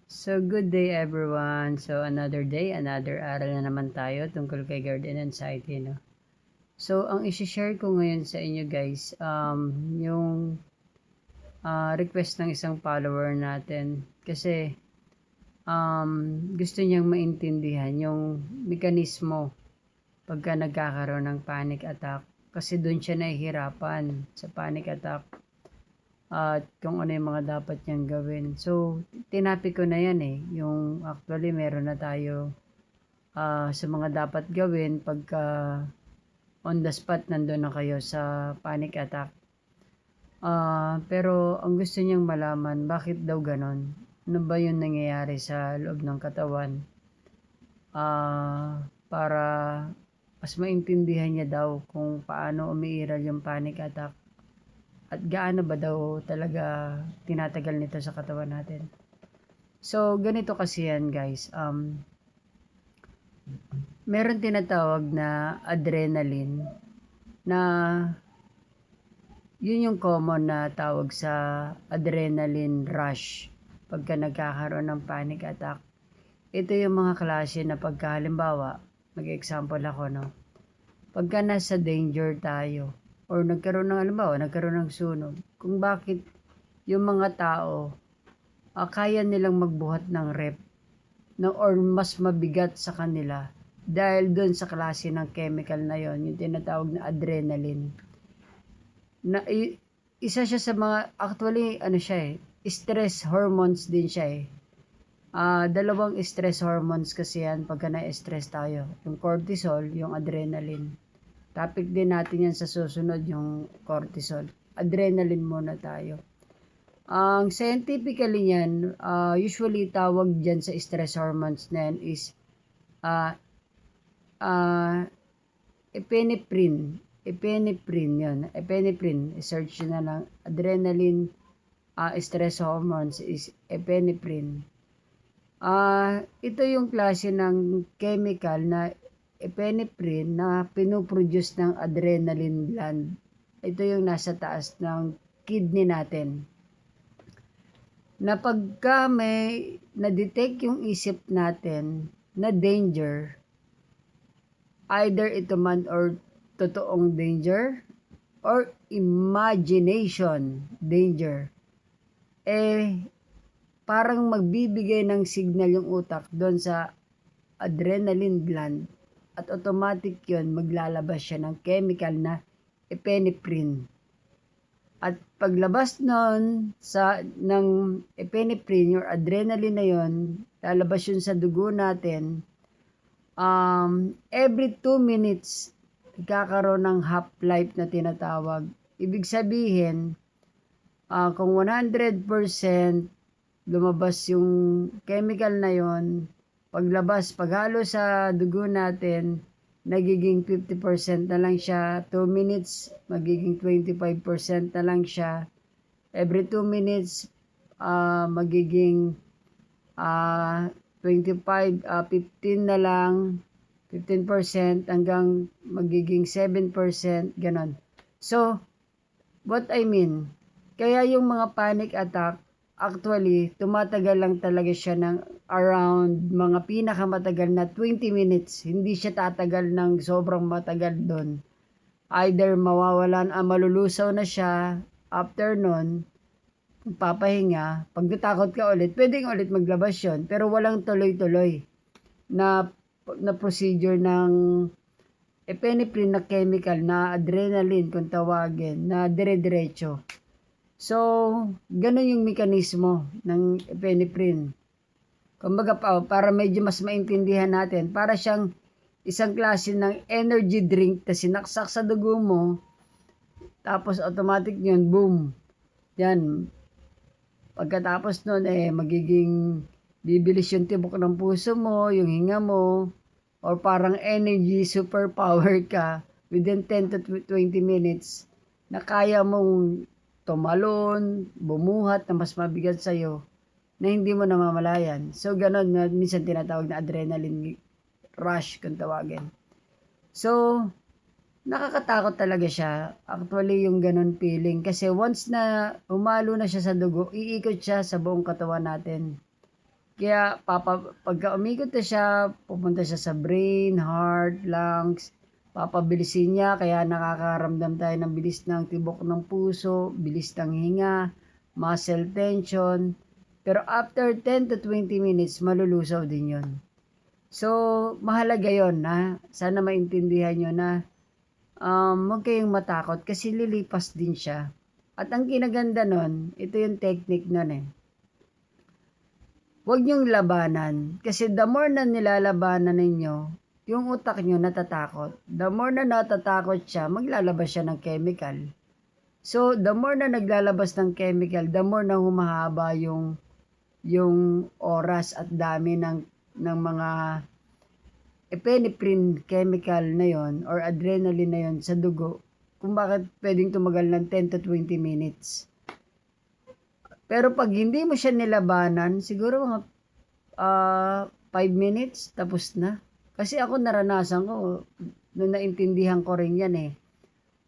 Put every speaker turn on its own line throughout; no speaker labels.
So, good day everyone. So, another day, another aral na naman tayo tungkol kay garden anxiety, no? So, ang isi-share ko ngayon sa inyo guys, yung request ng isang follower natin. Kasi, gusto niyang maintindihan yung mekanismo pagka nagkakaroon ng panic attack. Kasi doon siya nahihirapan sa panic attack at kung ano yung mga dapat niyang gawin. So, tinapi ko na yan eh. Yung actually meron na tayo sa mga dapat gawin pagka on the spot nandun na kayo sa panic attack. Pero ang gusto niyang malaman, bakit daw ganon? Ano ba yung nangyayari sa loob ng katawan? Para mas maintindihan niya daw kung paano umiiral yung panic attack at gaano ba daw talaga tinatagal nito sa katawan natin. So, ganito kasi yan guys. Meron tinatawag na adrenaline na yun yung common na tawag sa adrenaline rush pagka nagkakaroon ng panic attack. Ito yung mga klase na pagka halimbawa, mag-example ako, no? Pagka nasa danger tayo or nagkaroon ng halimbawa, nagkaroon ng sunog, kung bakit yung mga tao kaya nilang magbuhat ng rep no, or mas mabigat sa kanila dahil doon sa klase ng chemical na yon, yung tinatawag na adrenaline. Na isa siya sa mga actually ano siya stress hormones din siya eh. Dalawang stress hormones kasi yan pagka na-stress tayo. Yung cortisol, yung adrenaline. Topic din natin yan sa susunod, yung cortisol. Adrenaline muna tayo. Ang scientifically yan, usually tawag dyan sa stress hormones na yan is epinephrine. Epinephrine yun. Epinephrine. Search na lang. Adrenaline stress hormones is epinephrine. Ito yung klase ng chemical na epinephrine na pinoproduce ng adrenaline gland. Ito yung nasa taas ng kidney natin. Na pagka may na-detect yung isip natin na danger, either ito man or totoong danger or imagination danger, parang magbibigay ng signal yung utak doon sa adrenaline gland at automatic yon maglalabas siya ng chemical na epinephrine. At paglabas nun ng epinephrine or adrenaline na yon, lalabas yun sa dugo natin. Every 2 minutes, nagkakaroon ng half-life na tinatawag. Ibig sabihin, kung 100% lumabas yung chemical na yon, paghalo sa dugo natin, nagiging 50% na lang siya. 2 minutes, magiging 25% na lang siya. Every 2 minutes, magiging 15 na lang, 15% hanggang magiging 7%, ganon. So, what I mean, kaya yung mga panic attack, actually, tumatagal lang talaga siya ng around mga pinakamatagal na 20 minutes. Hindi siya tatagal ng sobrang matagal doon. Either mawawalan, malulusaw na siya, after nun, papahinga, pag natakot ka ulit, pwedeng ulit maglabas yun, pero walang tuloy-tuloy na procedure ng epinephrine na chemical na adrenaline kung tawagin, na dire-diretso. So, ganun yung mekanismo ng epinephrine. Kumbaga para medyo mas maintindihan natin, para siyang isang klase ng energy drink na sinaksak sa dugo mo, tapos automatic yun, boom. Yan. Pagkatapos nun, magiging bibilis yung tibok ng puso mo, yung hinga mo, or parang energy superpower ka within 10 to 20 minutes na kaya mong tumalon, bumuhat na mas mabigat sa'yo na hindi mo namamalayan. So, ganun na minsan tinatawag na adrenaline rush kung tawagin. So, nakakatakot talaga siya. Actually, yung ganun feeling. Kasi once na umalo na siya sa dugo, iikot siya sa buong katawan natin. Kaya pagka umikot na siya, pupunta siya sa brain, heart, lungs, papabilisin niya, kaya nakakaramdam tayo ng bilis ng tibok ng puso, bilis ng hinga, muscle tension. Pero after 10 to 20 minutes, malulusaw din yon. So, mahalaga yon na sana maintindihan nyo na huwag kayong matakot kasi lilipas din siya. At ang kinaganda nun, ito yung technique nun eh. Huwag niyong labanan. Kasi the more na nilalabanan ninyo, yung utak niyo natatakot. The more na natatakot siya, maglalabas siya ng chemical. So, the more na naglalabas ng chemical, the more na humahaba yung oras at dami ng mga epinephrine chemical na yon or adrenaline na yon sa dugo. Kung bakit pwedeng tumagal ng 10 to 20 minutes. Pero pag hindi mo siya nilabanan, siguro mga 5 minutes, tapos na. Kasi ako naranasan ko, nung naintindihan ko rin yan eh.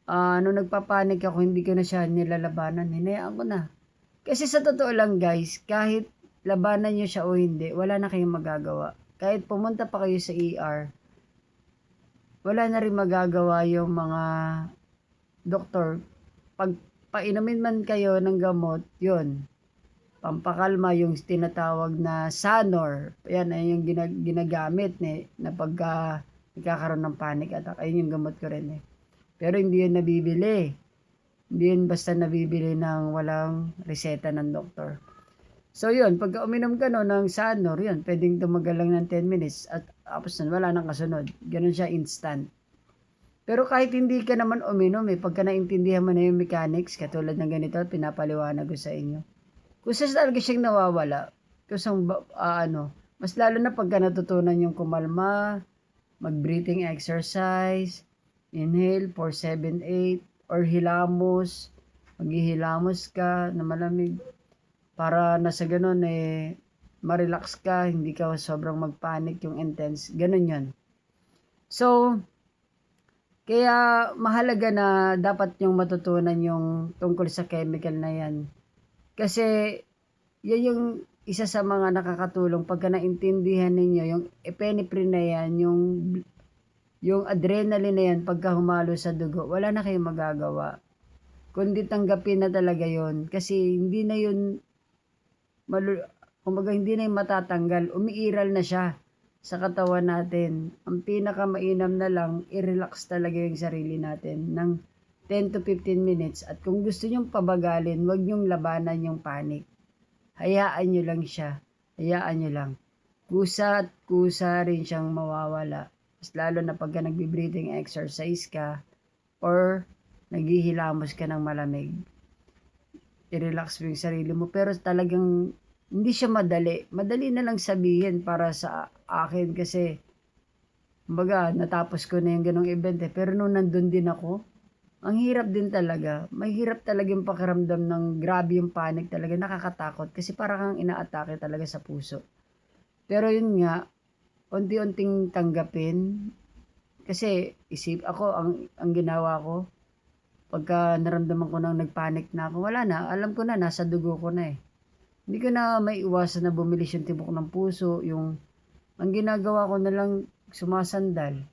Nung nagpapanik ako, hindi ko na siya nilalabanan. Hinayaan ko na. Kasi sa totoo lang guys, kahit labanan nyo siya o hindi, wala na kayong magagawa. Kahit pumunta pa kayo sa ER, wala na rin magagawa yung mga doktor. Pag painumin man kayo ng gamot, yun, pampakalma yung tinatawag na Sanor. Yan ay yung ginagamit na pagka nagkakaroon ng panic attack. Ayun yung gamot ko rin eh. Pero hindi yun nabibili. Hindi yun basta nabibili ng walang reseta ng doktor. So yun, pagka uminom ka no ng Sanor, yun, pwedeng tumagal lang ng 10 minutes at tapos nun, wala nang kasunod. Ganun siya instant. Pero kahit hindi ka naman uminom pagka naintindihan mo na yung mechanics, katulad ng ganito, pinapaliwanag ko sa inyo. Kung saan talaga siyang nawawala, mas lalo na pagka natutunan yung kumalma, mag-breathing exercise, inhale 4, 7, 8, or hilamos, maghihilamos ka na malamig, para nasa ganun ma-relax ka, hindi ka sobrang mag-panic yung intense, ganun yun. So, kaya mahalaga na dapat yung matutunan yung tungkol sa chemical na yan. Kasi yan yung isa sa mga nakakatulong pagka naintindihan ninyo yung epinephrine na yan, yung adrenaline na yan pagka humalo sa dugo, wala na kayong magagawa. Kundi tanggapin na talaga yon kasi hindi na yun kumbaga hindi na yung matatanggal, umiiral na siya sa katawan natin. Ang pinakamainam na lang, i-relax talaga yung sarili natin ng 10 to 15 minutes. At kung gusto nyong pabagalin, huwag nyong labanan yung panic. Hayaan nyo lang siya. Hayaan nyo lang. Kusa at kusa rin siyang mawawala. Mas lalo na pagka nagbe-breathing exercise ka or naghihilamos ka ng malamig. I-relax mo yung sarili mo. Pero talagang hindi siya madali. Madali na lang sabihin para sa akin kasi kumbaga natapos ko na yung ganong event pero nung nandun din ako, ang hirap din talaga. Mahirap talaga yung pakiramdam ng grabe yung panic talaga. Nakakatakot kasi parang kang inaatake talaga sa puso. Pero yun nga, unti-unting tanggapin. Kasi ang ginawa ko, pagka naramdaman ko nang nagpanic na ako, wala na. Alam ko na, nasa dugo ko na eh. Hindi ko na may iwasan na bumilis yung tibok ng puso. Ang ginagawa ko na lang, sumasandal.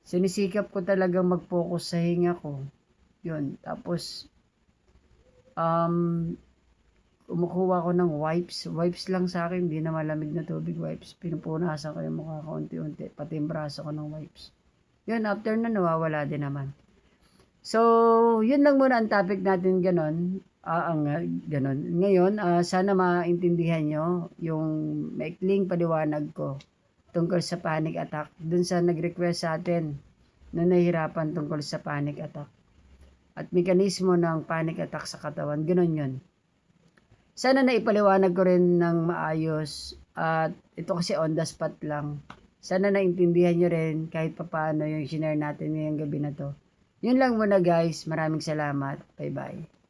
Sinisikap ko talaga mag-focus sa hinga ko. Yun. Tapos, kumukuha ko ng wipes. Wipes lang sa akin, hindi na malamig na tubig wipes. Pinupunasan ko yung mukha ko unti-unti. Pati yung braso ko ng wipes. Yun, after na nawawala din naman. So, yun lang muna ang topic natin ganon. Ganon. Ngayon, sana maintindihan nyo yung maikling paliwanag ko tungkol sa panic attack. Dun sa nag-request sa atin na nahihirapan tungkol sa panic attack. At mekanismo ng panic attack sa katawan. Ganon yun. Sana naipaliwanag ko rin ng maayos. At ito kasi on the spot lang. Sana naintindihan nyo rin kahit papaano yung share natin ngayong gabi na to. Yun lang muna guys. Maraming salamat. Bye-bye.